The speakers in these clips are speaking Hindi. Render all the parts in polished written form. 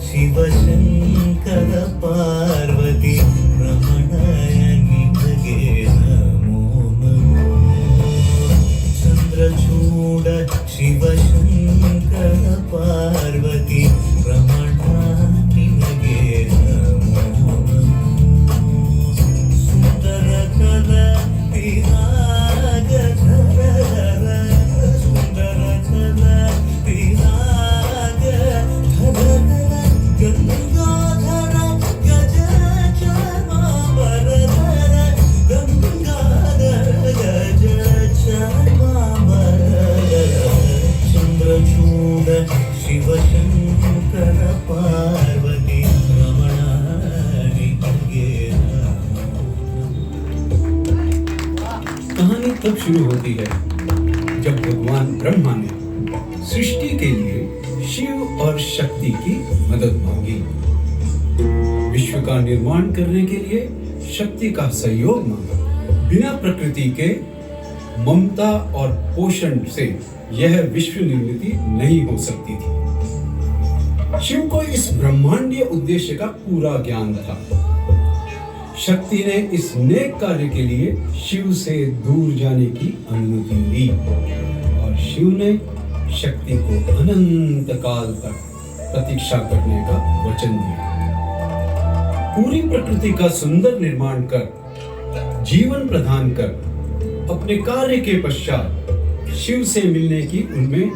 ಶಿವಶಂಕರ ಪಾರ್ವತಿ ರಮಣಯ ನಿನಗೆ ನಮೋ ನಮೋ. ಚಂದ್ರಚೂಡ ಶಿವಶಂಕರ ಪಾರ್ವತಿ ರಮಣ ನಿನಗೆ ನಮೋ ನಮೋ. ಸುಂದರ ಕಲ ವಿರಾಗ ಧರ ಸುಂದರ ಕಲ ವಿರಾಗ ಧರ ಗಂಗಾಧರ ಗಜ ಚಾಮಾಂಬರಧರ ಗಂಗಾಧರ ಗಜ ಚಾಮಾಂಬರಧರ. ಚಂದ್ರಚೂಡ ಶಿವಶಂಕರ ಪಾರ್ವತಿ ರಮಣ ನಿನಗೆ ನಮೋ. कहानी तब शुरू होती है जब भगवान ब्रह्मा ने सृष्टि के लिए शिव और शक्ति की मदद मांगी। विश्व का निर्माण करने के लिए शक्ति का सहयोग मांगा। बिना प्रकृति के ममता और पोषण से यह विश्व निर्मित नहीं हो सकती थी। शिव को इस ब्रह्मांडीय उद्देश्य का पूरा ज्ञान था। शक्ति ने इस नेक कार्य के लिए शिव से दूर जाने की अनुमति ली और शिव ने शक्ति को अनंत काल तक प्रतीक्षा करने का वचन दिया। पूरी प्रकृति का सुंदर निर्माण कर, जीवन प्रदान कर, अपने कार्य के पश्चात शिव से मिलने की उनमें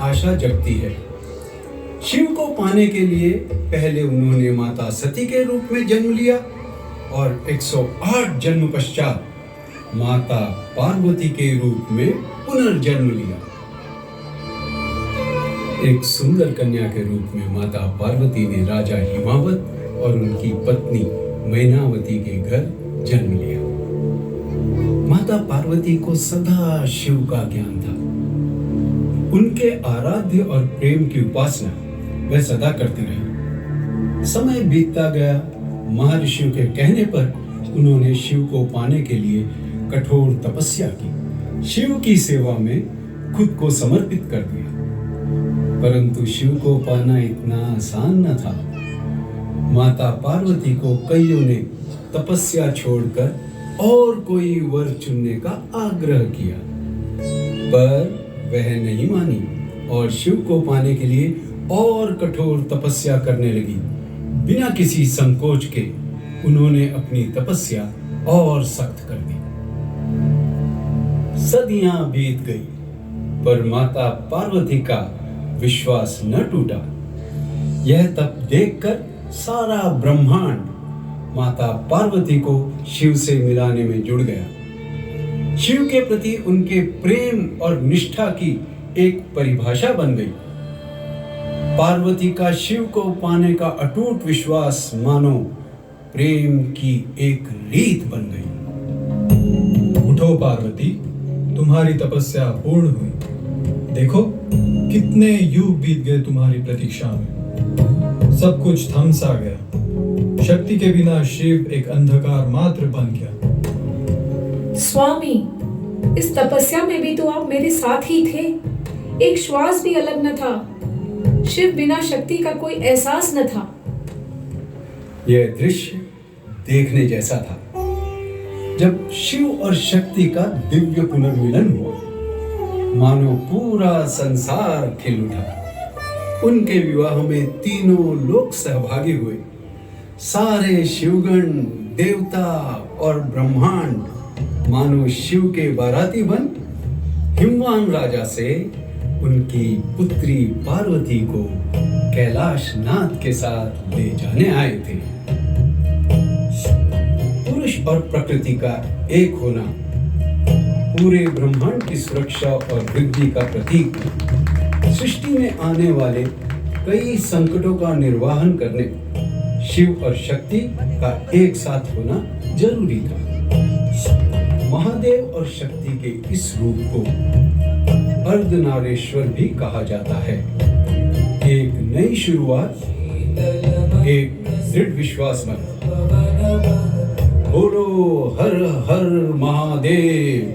आशा जगती है। शिव को पाने के लिए पहले उन्होंने माता सती के रूप में जन्म लिया और 108 जन्म पश्चात माता पार्वती के रूप में पुनर्जन्म लिया। एक सुंदर कन्या के रूप में माता पार्वती ने राजा हिमावत और उनकी पत्नी मैनावती के घर जन्म लिया। माता पार्वती को सदा शिव का ज्ञान था। उनके आराध्य और प्रेम की उपासना वह सदा करते रहे। समय बीतता गया। महर्षियों के कहने पर उन्होंने शिव को पाने के लिए कठोर तपस्या की, शिव की सेवा में खुद को समर्पित कर दिया। परंतु शिव को पाना इतना आसान न था। माता पार्वती को कईयों ने तपस्या छोड़कर और कोई वर चुनने का आग्रह किया, पर वह नहीं मानी और शिव को पाने के लिए और कठोर तपस्या करने लगी। बिना किसी संकोच के उन्होंने अपनी तपस्या और सख्त कर दी। सदियां बीत गई पर माता पार्वती का विश्वास न टूटा। यह तब देखकर सारा ब्रह्मांड माता पार्वती को शिव से मिलाने में जुड़ गया। शिव के प्रति उनके प्रेम और निष्ठा की एक परिभाषा बन गई। पार्वती का शिव को पाने का अटूट विश्वास मानो प्रेम की एक रीत बन गई। उठो पार्वती, तुम्हारी तपस्या पूर्ण हुई। देखो कितने युग बीत गए तुम्हारी प्रतीक्षा में। सब कुछ थम सा गया। शक्ति के बिना शिव एक अंधकार मात्र बन गया। स्वामी, इस तपस्या में भी तो आप मेरे साथ ही थे। एक श्वास भी अलग न था। शिव बिना शक्ति का कोई एहसास न था। यह दृश्य देखने जैसा था। जब शिव और शक्ति का दिव्य पुनर्मिलन हुआ, मानो पूरा संसार खिल उठा। उनके विवाह में तीनों लोक सहभागी हुए। सारे शिवगण, देवता और ब्रह्मांड मानो शिव के बाराती बन हिमवान राजा से उनकी पुत्री पार्वती को कैलाश नाथ के साथ ले जाने आए थे। पुरुष और प्रकृति का एक होना पूरे ब्रह्मांड की सुरक्षा और वृद्धि का प्रतीक है। सृष्टि में आने वाले कई संकटों का निर्वाहन करने शिव और शक्ति का एक साथ होना जरूरी था। महादेव और शक्ति के इस रूप को अर्धनारेश्वर भी कहा जाता है। एक नई शुरुआत, एक दृढ़ विश्वास मन। बोलो हर हर महादेव।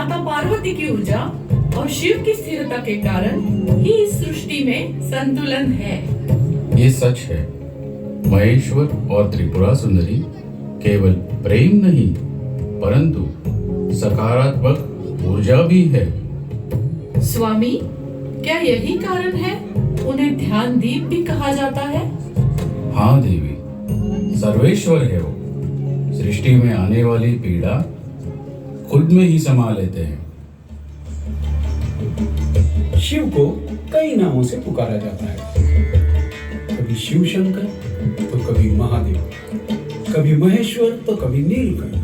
माता पार्वती की ऊर्जा और शिव की स्थिरता के कारण ही इस सृष्टि में संतुलन है। ये सच है। महेश्वर और त्रिपुरा सुंदरी केवल प्रेम नहीं परंतु सकारात्मक ऊर्जा भी है। स्वामी, क्या यही कारण है उन्हें ध्यान दीप भी कहा जाता है? हाँ देवी, सर्वेश्वर है वो। सृष्टि में आने वाली पीड़ा खुद में ही समा लेते हैं। शिव को कई नामों से पुकारा जाता है। कभी शिव शंकर तो कभी महादेव, कभी महेश्वर तो कभी नीलकंठ।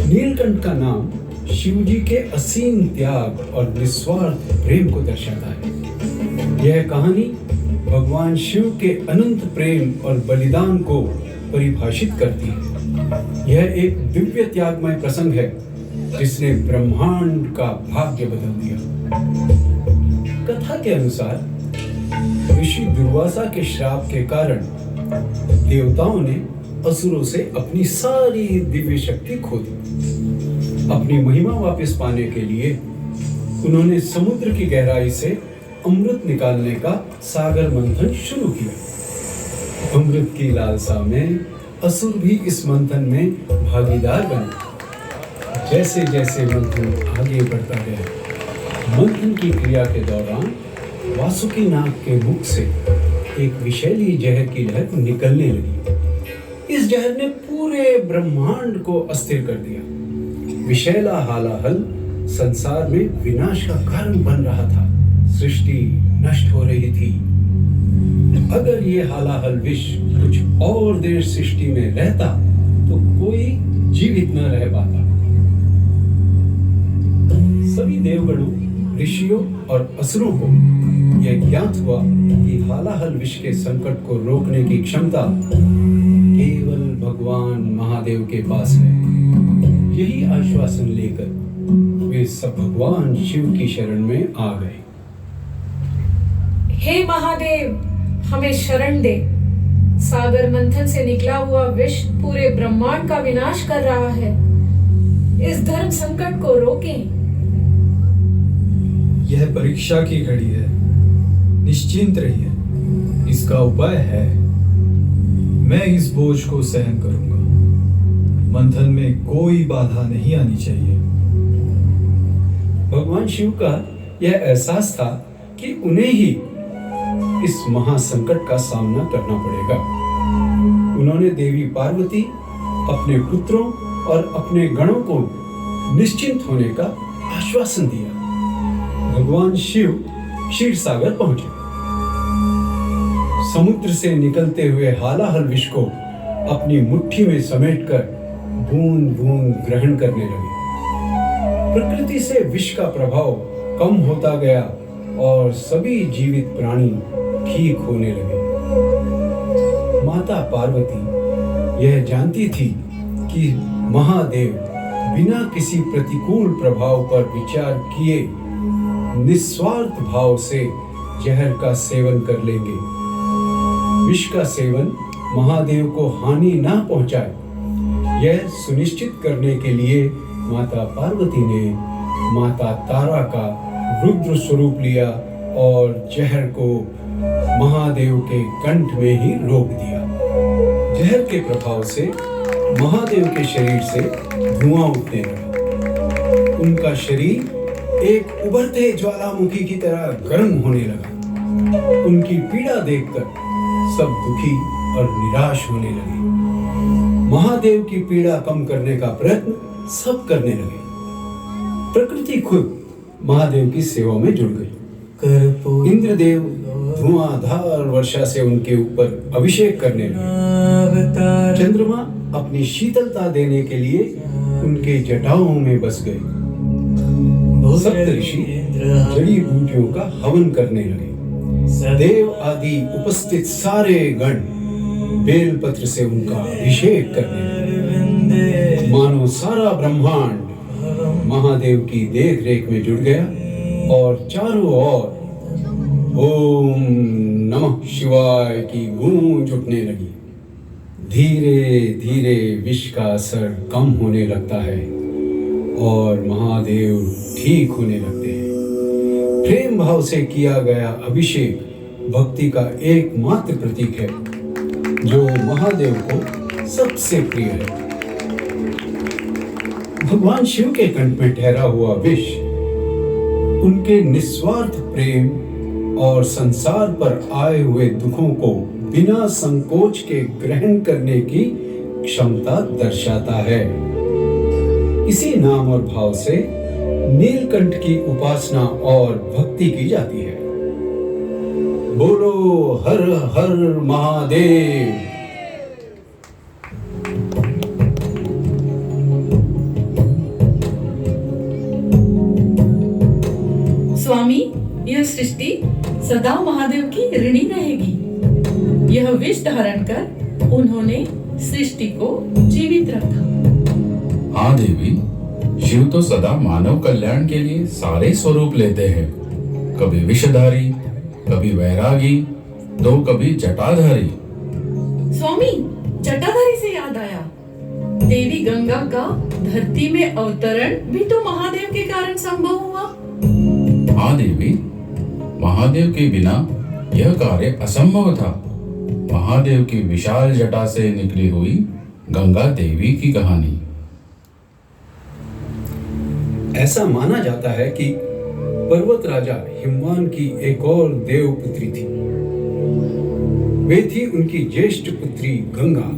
नीलकंठ का नाम शिव जी के असीम त्याग और निस्वार्थ प्रेम को दर्शाता है। यह कहानी भगवान शिव के अनंत प्रेम और बलिदान को परिभाषित करती है। यह एक दिव्य त्यागमय प्रसंग है जिसने ब्रह्मांड का भाग्य बदल दिया। कथा के अनुसार ऋषि दुर्वासा के श्राप के कारण देवताओं ने असुरों से अपनी सारी दिव्य शक्ति खो दी। अपनी महिमा वापस पाने के लिए उन्होंने समुद्र की गहराई से अमृत निकालने का सागर मंथन शुरू किया। अमृत की लालसा में असुर भी इस मंथन में भागीदार बने। जैसे जैसे मंथन आगे बढ़ता गया, मंथन की क्रिया के दौरान वासुकी नाग के मुख से एक विषैली जहर की लहर निकलने लगी। इस जहर ने पूरे ब्रह्मांड को अस्थिर कर दिया। विषैला हालाहल संसार में विनाश का कारण बन रहा था। सृष्टि नष्ट हो रही थी। अगर ये हालाहल विष कुछ और देर सृष्टि में रहता तो कोई जीवित न रह पाता। सभी देवगणों, ऋषियों और असुरों को यह ज्ञात हुआ कि हालाहल विष के संकट को रोकने की क्षमता केवल भगवान महादेव के पास है। यही आश्वासन लेकर वे सब भगवान शिव की शरण में आ गए। हे महादेव, हमें शरण दे। सागर मंथन से निकला हुआ विष पूरे ब्रह्मांड का विनाश कर रहा है। इस धर्म संकट को रोकें। यह परीक्षा की घड़ी है, निश्चिंत रहिए, इसका उपाय है। मैं इस बोझ को सहन करूंगा। मंथन में कोई बाधा नहीं आनी चाहिए। भगवान शिव का यह एहसास था कि उन्हें ही इस महासंकट का सामना करना पड़ेगा। उन्होंने देवी पार्वती, अपने पुत्रों और अपने गणों को निश्चिंत होने का आश्वासन दिया। भगवान शिव क्षीर सागर पहुंचे। समुद्र से निकलते हुए हालाहल विष को अपनी मुट्ठी में समेटकर बूंद बूंद ग्रहण करने लगे। प्रकृति से विष का प्रभाव कम होता गया और सभी जीवित प्राणी ठीक होने लगे। माता पार्वती यह जानती थी कि महादेव बिना किसी प्रतिकूल प्रभाव पर विचार किए निस्वार्थ भाव से जहर का सेवन कर लेंगे। विष का सेवन महादेव को हानि ना पहुंचाए, यह सुनिश्चित करने के लिए माता पार्वती ने माता तारा का रुद्र स्वरूप लिया और जहर को महादेव के कंठ में ही रोक दिया। जहर के प्रभाव से महादेव के शरीर से धुआं उठने लगा। उनका शरीर एक उभरते ज्वालामुखी की तरह गर्म होने लगा। उनकी पीड़ा देखकर सब दुखी और निराश होने लगे। महादेव की पीड़ा कम करने का प्रयत्न सब करने लगे। प्रकृति खुद महादेव की सेवा में जुड़ गई। इंद्रदेव धुआंधार वर्षा से उनके ऊपर अभिषेक करने लगे। चंद्रमा अपनी शीतलता देने के लिए उनके जटाओं में बस गए। सप्तऋषि जड़ी बूटियों का हवन करने लगे। देव आदि उपस्थित सारे गण बेलपत्र से उनका अभिषेक करने लगे। मानो सारा ब्रह्मांड महादेव की देख रेख में जुड़ गया और चारों ओर ओम नमः शिवाय की गूंज उठने लगी। धीरे धीरे विष का असर कम होने लगता है और महादेव ठीक होने लगते हैं। प्रेम भाव से किया गया अभिषेक भक्ति का एकमात्र प्रतीक है जो महादेव को सबसे प्रिय है। भगवान शिव के कंठ में ठहरा हुआ विष उनके निस्वार्थ प्रेम और संसार पर आए हुए दुखों को बिना संकोच के ग्रहण करने की क्षमता दर्शाता है। इसी नाम और भाव से नीलकंठ की उपासना और भक्ति की जाती है। बोलो हर हर महादेव। स्वामी, यह सृष्टि सदा महादेव की ऋणी रहेगी। यह विष धारण कर उन्होंने सृष्टि को जीवित रखा। हाँ देवी, शिव तो सदा मानव कल्याण के लिए सारे स्वरूप लेते हैं। कभी विषधारी, कभी वैरागी, तो कभी जटाधारी। स्वामी, जटाधारी से याद आया, देवी गंगा का धरती में अवतरण भी तो महादेव के कारण संभव हुआ। हाँ देवी, महादेव के बिना यह कार्य असंभव था। महादेव की विशाल जटा से निकली हुई गंगा देवी की कहानी। ऐसा माना जाता है कि पर्वत राजा हिमवान की एक और देव पुत्री थी। वे थी उनकी ज्येष्ठ पुत्री गंगा,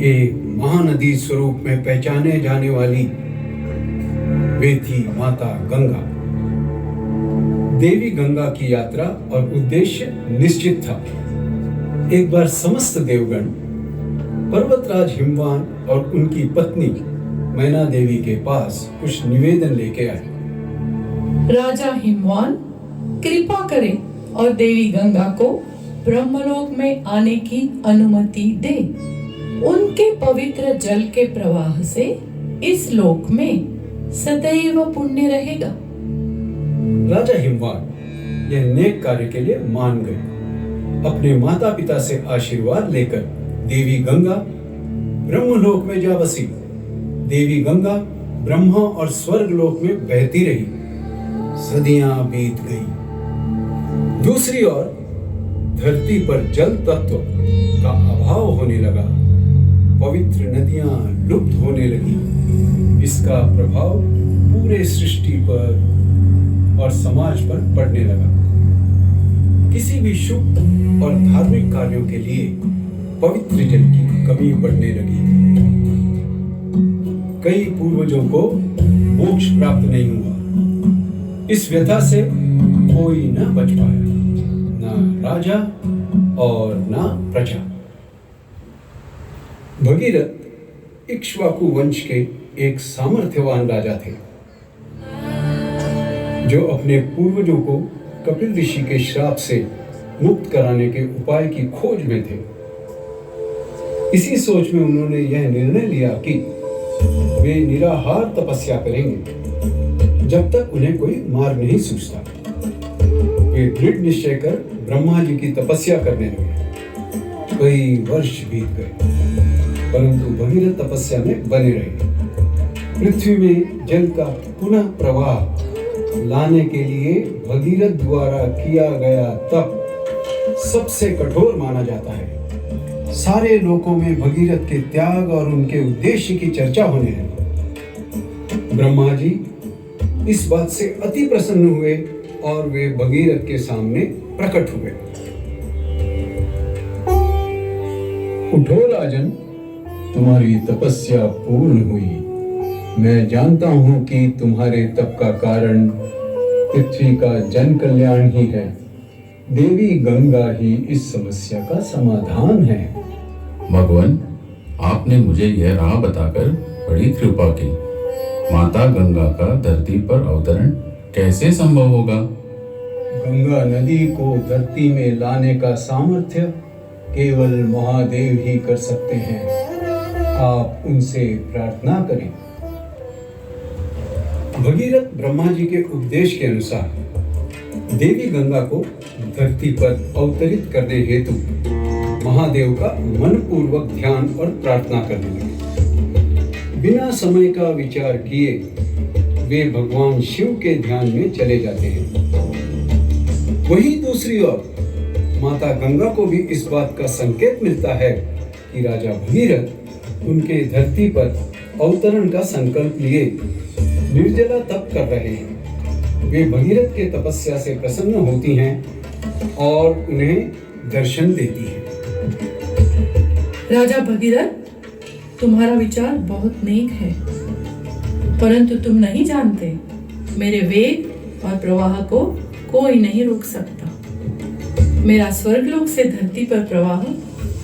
एक महानदी स्वरूप में पहचाने जाने वाली। वे थी माता गंगा। देवी गंगा की यात्रा और उद्देश्य निश्चित था। एक बार समस्त देवगण पर्वतराज हिमवान और उनकी पत्नी मैना देवी के पास कुछ निवेदन लेके आए। राजा हिमवान कृपा करें और देवी गंगा को ब्रह्मलोक में आने की अनुमति दे। उनके पवित्र जल के प्रवाह से इस लोक में सदैव पुण्य रहेगा। राजा हिमवान यह नेक कार्य के लिए मान गए। अपने माता पिता से आशीर्वाद लेकर देवी गंगा ब्रह्मलोक में जा बसी। देवी गंगा ब्रह्मा और स्वर्ग लोक में बहती रही। सदियां बीत गई। दूसरी ओर धरती पर जल तत्व का अभाव होने लगा। पवित्र नदियां लुप्त होने लगी। इसका प्रभाव पूरे सृष्टि पर और समाज पर पड़ने लगा। किसी भी शुभ और धार्मिक कार्यों के लिए पवित्र जल की कमी पड़ने लगी। कई पूर्वजों को मोक्ष प्राप्त नहीं हुआ। इस व्यथा से कोई न बच पाया, न राजा और न प्रजा। भगीरथ इक्ष्वाकु वंश के एक सामर्थ्यवान राजा थे, जो अपने पूर्वजों को कपिल ऋषि के श्राप से मुक्त कराने के उपाय की खोज में थे। इसी सोच में उन्होंने यह निर्णय लिया कि वे निराहार तपस्या करेंगे जब तक उन्हें कोई मार्ग नहीं सूझता। वे दृढ़ निश्चय कर ब्रह्मा जी की तपस्या करने लगे। कई वर्ष बीत गए, परंतु भगीरथ तपस्या में बने रहे। पृथ्वी में जल का पुनः प्रवाह लाने के लिए भगीरथ द्वारा किया गया तप सबसे कठोर माना जाता है। सारे लोकों में भगीरथ के त्याग और उनके उद्देश्य की चर्चा होने लगी। ब्रह्मा जी इस बात से अति प्रसन्न हुए और वे भगीरथ के सामने प्रकट हुए। उठो राजन, तुम्हारी तपस्या पूर्ण हुई। मैं जानता हूं कि तुम्हारे तप का कारण पृथ्वी का जन कल्याण ही है। देवी गंगा ही इस समस्या का समाधान है। भगवान, आपने मुझे यह राह बताकर बड़ी कृपा की। माता गंगा का धरती पर अवतरण कैसे संभव होगा? गंगा नदी को धरती में लाने का सामर्थ्य केवल महादेव ही कर सकते हैं। आप उनसे प्रार्थना करें। भगीरथ ब्रह्मा जी के उपदेश के अनुसार देवी गंगा को धरती पर अवतरित करने हेतु महादेव का मनपूर्वक ध्यान और प्रार्थना करने लगे। बिना समय का विचार किए वे भगवान शिव के ध्यान में चले जाते हैं। वहीं दूसरी ओर माता गंगा को भी इस बात का संकेत मिलता है कि राजा भगीरथ उनके धरती पर अवतरण का संकल्प लिए निर्जला तप कर रहे हैं। वे भगीरथ के तपस्या से प्रसन्न होती हैं और उन्हें दर्शन देती हैं। राजा भगीरथ, तुम्हारा विचार बहुत नेक है, परंतु तुम नहीं जानते मेरे वेग और प्रवाह को कोई नहीं रोक सकता। मेरा स्वर्गलोक से धरती पर प्रवाह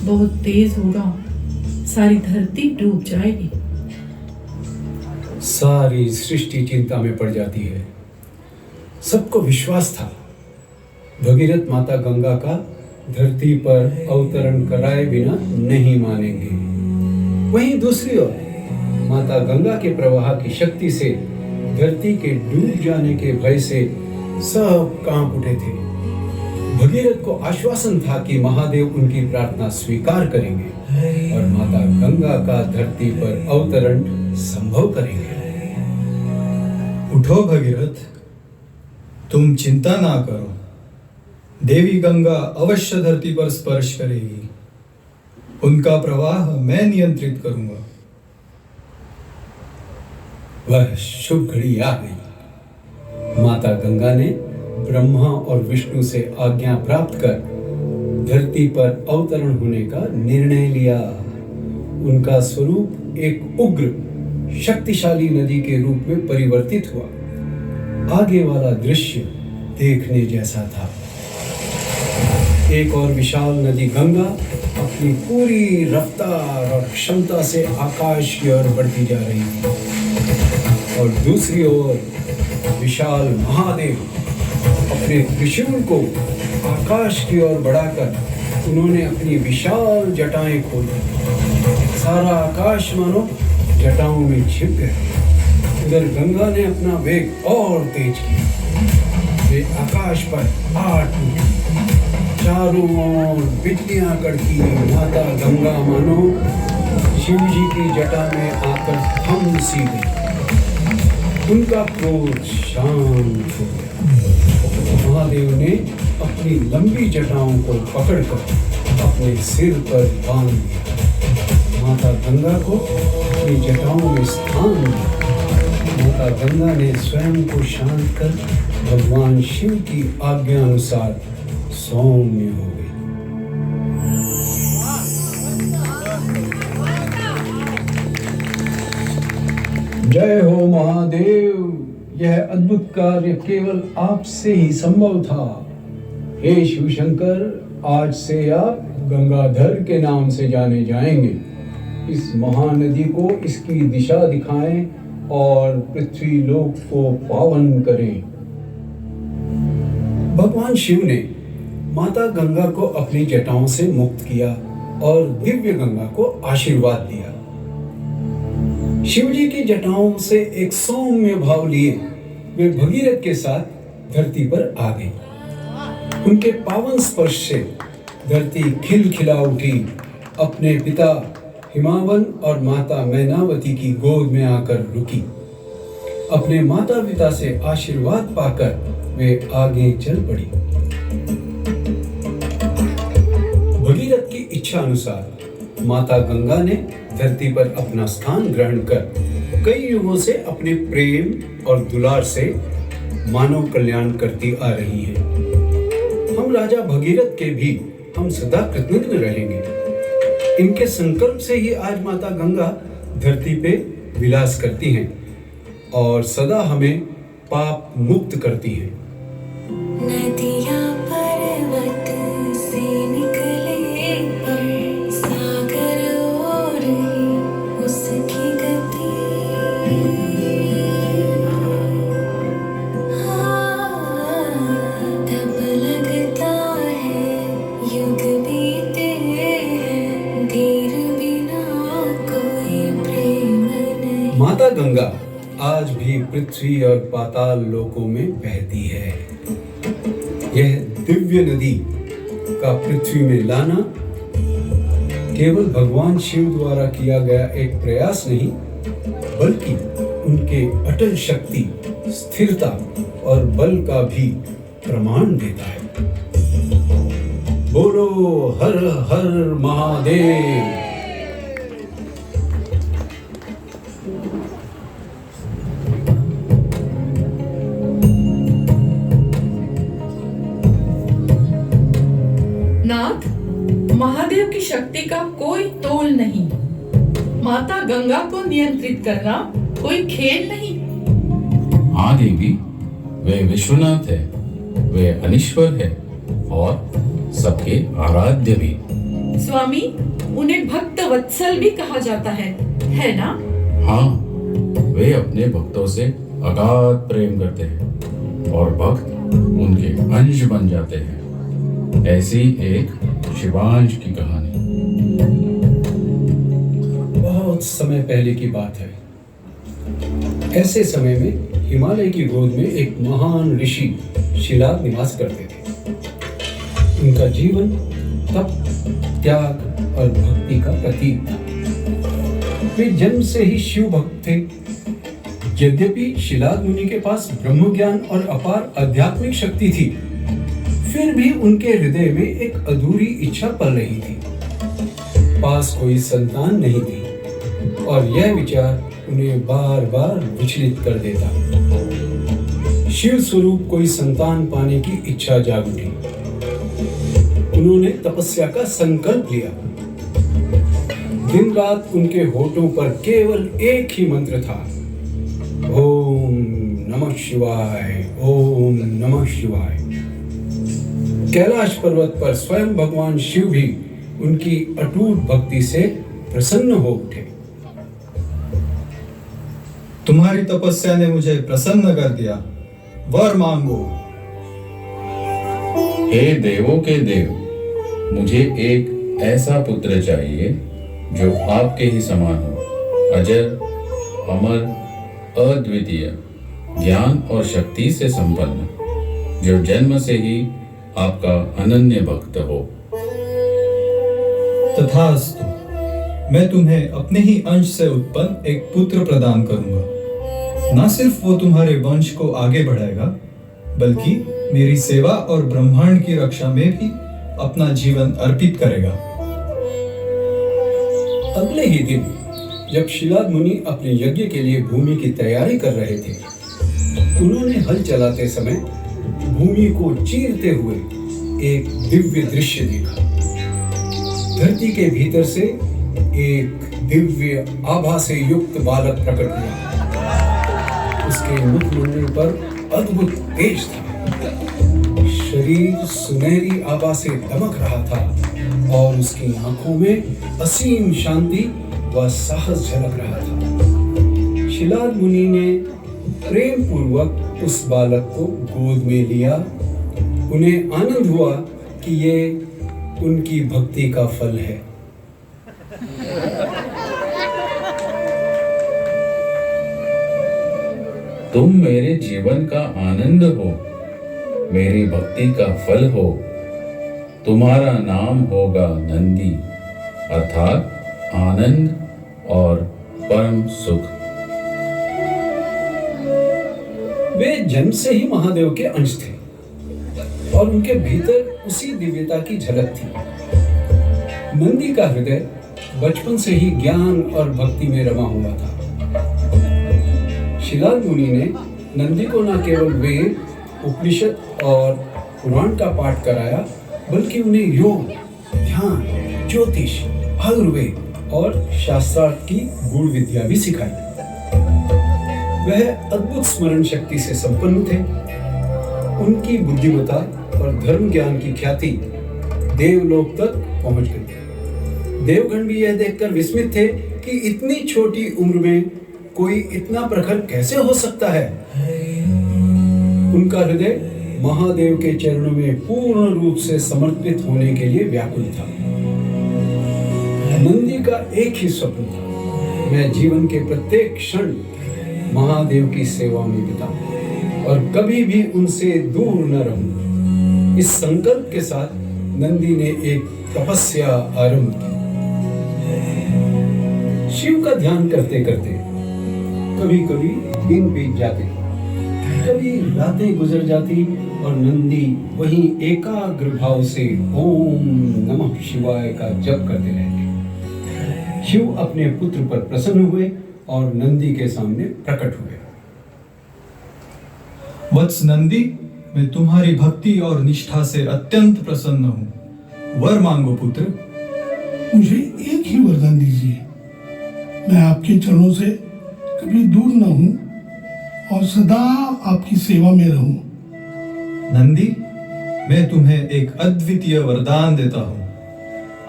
बहुत तेज होगा, सारी धरती डूब जाएगी। सारी सृष्टि चिंता में पड़ जाती है। सबको विश्वास था भगीरथ माता गंगा का धरती पर अवतरण कराए बिना नहीं मानेंगे। वहीं दूसरी ओर माता गंगा के प्रवाह की शक्ति से धरती के डूब जाने के भय से सब कांप उठे थे। भगीरथ को आश्वासन था कि महादेव उनकी प्रार्थना स्वीकार करेंगे और माता गंगा का धरती पर अवतरण संभव करेंगे। उठो भगीरथ, तुम चिंता ना करो, देवी गंगा अवश्य धरती पर स्पर्श करेगी। उनका प्रवाह मैं नियंत्रित करूंगा। वह शुभ घड़ी आ गई। माता गंगा ने ब्रह्मा और विष्णु से आज्ञा प्राप्त कर धरती पर अवतरण होने का निर्णय लिया। उनका स्वरूप एक उग्र शक्तिशाली नदी के रूप में परिवर्तित हुआ। आगे वाला दृश्य देखने जैसा था। एक और विशाल नदी गंगा अपनी पूरी रफ्तार और क्षमता से आकाश की ओर बढ़ती जा रही थी और दूसरी ओर विशाल महादेव अपने त्रिशूल को आकाश की ओर बढ़ाकर उन्होंने अपनी विशाल जटाएं खोली। सारा आकाश मानो जटाओं में छिप गया। उधर गंगा ने अपना वेग और तेज किया। वे आकाश पर आ टूटी। चारों ओर बिजलियां कड़की। माता गंगा मानो शिव जी की जटा में आकर थम सी गई। उनका क्रोध शांत हो गया। महादेव ने अपनी लंबी जटाओं को पकड़कर अपने सिर पर बांध दिया। माता गंगा को अपनी जटाओं में स्थान दिया। माता गंगा ने स्वयं को शांत कर भगवान शिव की आज्ञा अनुसार सौम्य हो गई। जय हो महादेव, यह अद्भुत कार्य केवल आपसे ही संभव था। हे शिव शंकर, आज से आप गंगाधर के नाम से जाने जाएंगे। इस महानदी को इसकी दिशा दिखाएं और पृथ्वी लोक को पावन करें। भगवान शिव ने माता गंगा को अपनी जटाओं से मुक्त किया और दिव्य गंगा को आशीर्वाद दिया। शिव जी की जटाओं से एक सौम्य भाव लिए वे भगीरथ के साथ धरती पर आ गई। उनके पावन स्पर्श से धरती खिलखिला उठी। अपने पिता हिमावन और माता मैनावती की गोद में आकर रुकी। अपने माता पिता से आशीर्वाद पाकर वे आगे चल पड़ी। भगीरथ की इच्छा अनुसार माता गंगा ने धरती पर अपना स्थान ग्रहण कर कई युगों से अपने प्रेम और दुलार से मानव कल्याण करती आ रही हैं। हम राजा भगीरथ के भी हम सदा कृतज्ञ रहेंगे। इनके संकल्प से ही आज माता गंगा धरती पे विलास करती हैं और सदा हमें पाप मुक्त करती हैं। नदियाँ पर्वत से निकले पर सागर और ही उसकी गति। तब लगता है युग बीते हैं, धीर बिना कोई प्रेम नहीं। माता गंगा आज भी पृथ्वी और पाताल लोकों में बहती है। यह दिव्य नदी का पृथ्वी में लाना केवल भगवान शिव द्वारा किया गया एक प्रयास नहीं, बल्कि उनके अटल शक्ति, स्थिरता और बल का भी प्रमाण देता है। बोलो हर हर महादेव। नाथ, महादेव की शक्ति का कोई तोल नहीं। माता गंगा को नियंत्रित करना कोई खेल नहीं। हाँ देवी, वे विश्वनाथ है, वे अनीश्वर है और सबके आराध्य भी। स्वामी, उन्हें भक्त वत्सल भी कहा जाता है ना? हाँ, वे अपने भक्तों से अगाध प्रेम करते हैं और भक्त उनके अंश बन जाते हैं। ऐसी एक शिवांश की कहानी। बहुत समय पहले की बात है। ऐसे समय में हिमालय की गोद में एक महान ऋषि शिलाद निवास करते थे। उनका जीवन तप, त्याग और भक्ति का प्रतीक था। वे जन्म से ही शिव भक्त थे। यद्यपि शिलाद मुनि के पास ब्रह्म ज्ञान और अपार आध्यात्मिक शक्ति थी, फिर भी उनके हृदय में एक अधूरी इच्छा पल रही थी। पास कोई संतान नहीं थी और यह विचार उन्हें बार बार विचलित कर देता। शिव स्वरूप कोई संतान पाने की इच्छा जाग उठी। उन्होंने तपस्या का संकल्प लिया। दिन रात उनके होठों पर केवल एक ही मंत्र था, ओम नमः शिवाय, ओम नमः शिवाय। कैलाश पर्वत पर स्वयं भगवान शिव भी उनकी अटूट भक्ति से प्रसन्न हो उठे। तुम्हारी तपस्या ने मुझे प्रसन्न कर दिया, वर मांगो। हे देवों के देव, मुझे एक ऐसा पुत्र चाहिए जो आपके ही समान हो, अजर, अमर, अद्वितीय, ज्ञान और शक्ति से संपन्न, जो जन्म से ही आपका अनन्य भक्त हो। तथास्तु, मैं तुम्हें अपने ही अंश से उत्पन्न एक पुत्र प्रदान करूंगा। न सिर्फ वो तुम्हारे वंश को आगे बढ़ाएगा, बल्कि मेरी सेवा और ब्रह्मांड की रक्षा में भी अपना जीवन अर्पित करेगा। अगले ही दिन जब शिलाद मुनि अपने यज्ञ के लिए भूमि की तैयारी कर रहे थे, उन्होंने हल चलाते समय भूमि को चीरते हुए एक दिव्य दृश्य देखा। धरती के भीतर से एक दिव्य आभा से युक्त बालक प्रकट हुआ। उसके मुखमंडल पर अद्भुत तेज था। शरीर सुनहरी आभा से दमक रहा था और उसकी आंखों में असीम शांति व साहस झलक रहा था। शिलाद मुनि ने प्रेम पूर्वक उस बालक को गोद में लिया। उन्हें आनंद हुआ कि ये उनकी भक्ति का फल है। तुम मेरे जीवन का आनंद हो, मेरी भक्ति का फल हो। तुम्हारा नाम होगा नंदी, अर्थात आनंद और परम सुख। वे जन्म से ही महादेव के अंश थे और उनके भीतर उसी दिव्यता की झलक थी। नंदी का हृदय बचपन से ही ज्ञान और भक्ति में रमा हुआ था। शिलाद मुनि ने नंदी को न केवल वेद, उपनिषद और पुराण का पाठ कराया, बल्कि उन्हें योग, ध्यान, ज्योतिष, आयुर्वेद और शास्त्रार्थ की गूढ़ विद्या भी सिखाई। वह अद्भुत स्मरण शक्ति से संपन्न थे। उनकी बुद्धिमत्ता और धर्म ज्ञान की ख्याति देवलोक तक पहुंच गई। देवगण भी यह देखकर विस्मित थे कि इतनी छोटी उम्र में कोई इतना प्रखर कैसे हो सकता है। उनका हृदय महादेव के चरणों में पूर्ण रूप से समर्पित होने के लिए व्याकुल था। नंदी का एक ही स्वप्न था, मैं जीवन के प्रत्येक क्षण महादेव की सेवा में बिताऊं और कभी भी उनसे दूर न रहूं। इस संकल्प के साथ नंदी ने एक तपस्या आरंभ की। शिव का ध्यान करते करते कभी कभी दिन बीत जाते, कभी रातें गुजर जाती और नंदी वहीं एकाग्र भाव से ओम नमः शिवाय का जप करते रहते। शिव अपने पुत्र पर प्रसन्न हुए और नंदी के सामने प्रकट हुए। वत्स नंदी, मैं तुम्हारी भक्ति और निष्ठा से अत्यंत प्रसन्न हूँ। वर मांगो पुत्र। मुझे एक ही वरदान दीजिए, मैं आपके चरणों से कभी दूर न हूं और सदा आपकी सेवा में रहूं। नंदी, मैं तुम्हें एक अद्वितीय वरदान देता हूँ।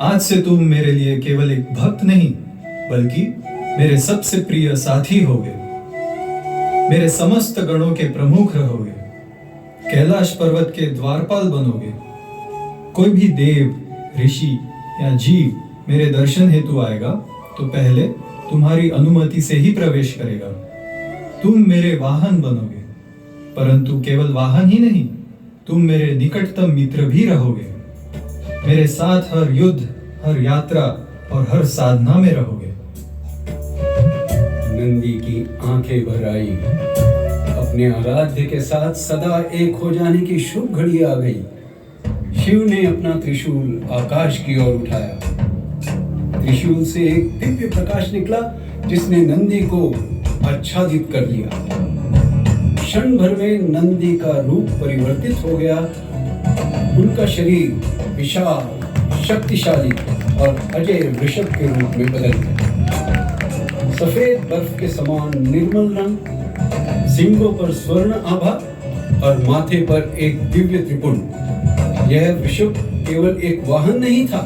आज से तुम मेरे लिए केवल एक भक्त नहीं, बल्कि मेरे सबसे प्रिय साथी होगे। मेरे समस्त गणों के प्रमुख रहोगे। कैलाश पर्वत के द्वारपाल बनोगे। कोई भी देव, ऋषि या जीव मेरे दर्शन हेतु आएगा तो पहले तुम्हारी अनुमति से ही प्रवेश करेगा। तुम मेरे वाहन बनोगे, परंतु केवल वाहन ही नहीं, तुम मेरे निकटतम मित्र भी रहोगे। मेरे साथ हर युद्ध, हर यात्रा और हर साधना में रहोगे। नंदी की आंखें भर आई। अपने आराध्य के साथ सदा एक हो जाने की शुभ घड़ी आ गई। शिव ने अपना त्रिशूल आकाश की ओर उठाया। त्रिशूल से एक दिव्य प्रकाश निकला जिसने नंदी को आच्छादित कर लिया। क्षण भर में नंदी का रूप परिवर्तित हो गया। उनका शरीर विशाल, शक्तिशाली और अजय वृषभ के रूप में बदल गया। सफेद बर्फ के समान निर्मल रंग, सींगों पर स्वर्ण आभा और माथे पर एक दिव्य त्रिपुंड। यह वृषभ केवल एक वाहन नहीं था,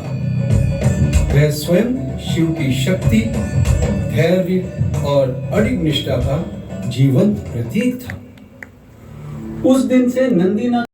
वह स्वयं शिव की शक्ति, धैर्य और अडिग निष्ठा का जीवंत प्रतीक था। उस दिन से नंदी न